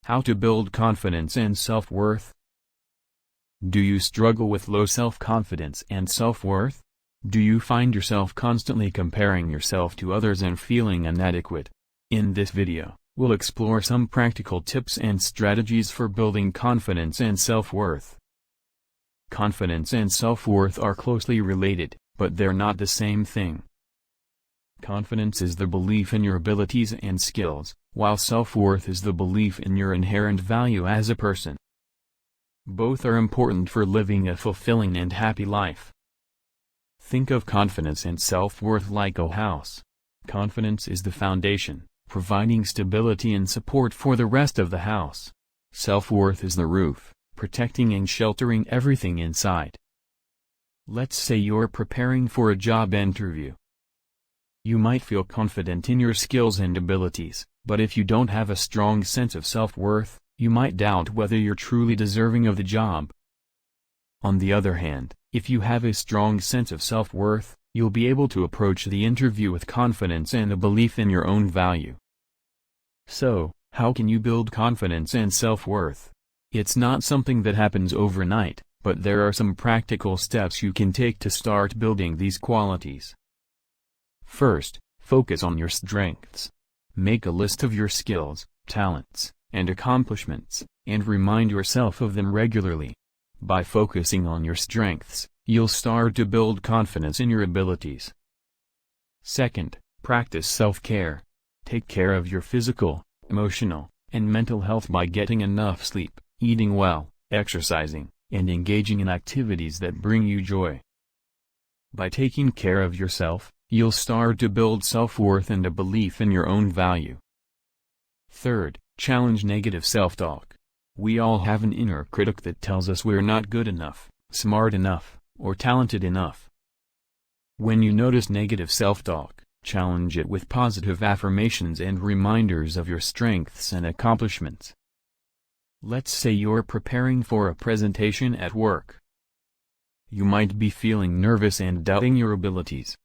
How to build confidence and self-worth? Do you struggle with low self-confidence and self-worth? Do you find yourself constantly comparing yourself to others and feeling inadequate? In this video, we'll explore some practical tips and strategies for building confidence and self-worth. Confidence and self-worth are closely related, but they're not the same thing. Confidence is the belief in your abilities and skills, while self-worth is the belief in your inherent value as a person. Both are important for living a fulfilling and happy life. Think of confidence and self-worth like a house. Confidence is the foundation, providing stability and support for the rest of the house. Self-worth is the roof, protecting and sheltering everything inside. Let's say you're preparing for a job interview. You might feel confident in your skills and abilities, but if you don't have a strong sense of self-worth, you might doubt whether you're truly deserving of the job. On the other hand, if you have a strong sense of self-worth, you'll be able to approach the interview with confidence and a belief in your own value. So, how can you build confidence and self-worth? It's not something that happens overnight, but there are some practical steps you can take to start building these qualities. First, focus on your strengths. Make a list of your skills, talents, and accomplishments, and remind yourself of them regularly. By focusing on your strengths, you'll start to build confidence in your abilities. Second, practice self-care. Take care of your physical, emotional, and mental health by getting enough sleep, eating well, exercising, and engaging in activities that bring you joy. By taking care of yourself, you'll start to build self-worth and a belief in your own value. Third, challenge negative self-talk. We all have an inner critic that tells us we're not good enough, smart enough, or talented enough. When you notice negative self-talk, challenge it with positive affirmations and reminders of your strengths and accomplishments. Let's say you're preparing for a presentation at work. You might be feeling nervous and doubting your abilities.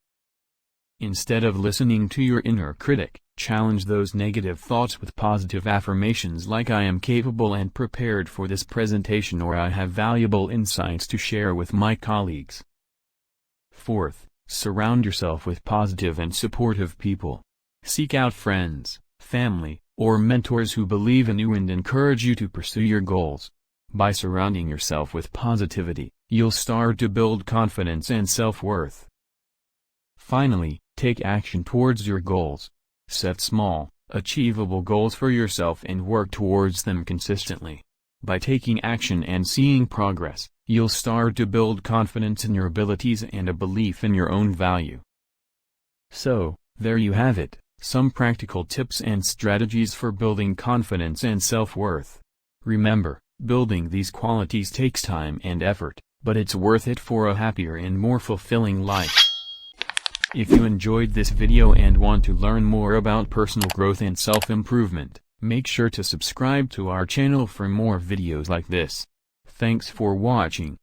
Instead of listening to your inner critic, challenge those negative thoughts with positive affirmations like I am capable and prepared for this presentation, or I have valuable insights to share with my colleagues. Fourth, surround yourself with positive and supportive people. Seek out friends, family, or mentors who believe in you and encourage you to pursue your goals. By surrounding yourself with positivity, you'll start to build confidence and self-worth. Finally, take action towards your goals. Set small, achievable goals for yourself and work towards them consistently. By taking action and seeing progress, you'll start to build confidence in your abilities and a belief in your own value. So, there you have it, some practical tips and strategies for building confidence and self-worth. Remember, building these qualities takes time and effort, but it's worth it for a happier and more fulfilling life. If you enjoyed this video and want to learn more about personal growth and self-improvement, make sure to subscribe to our channel for more videos like this. Thanks for watching.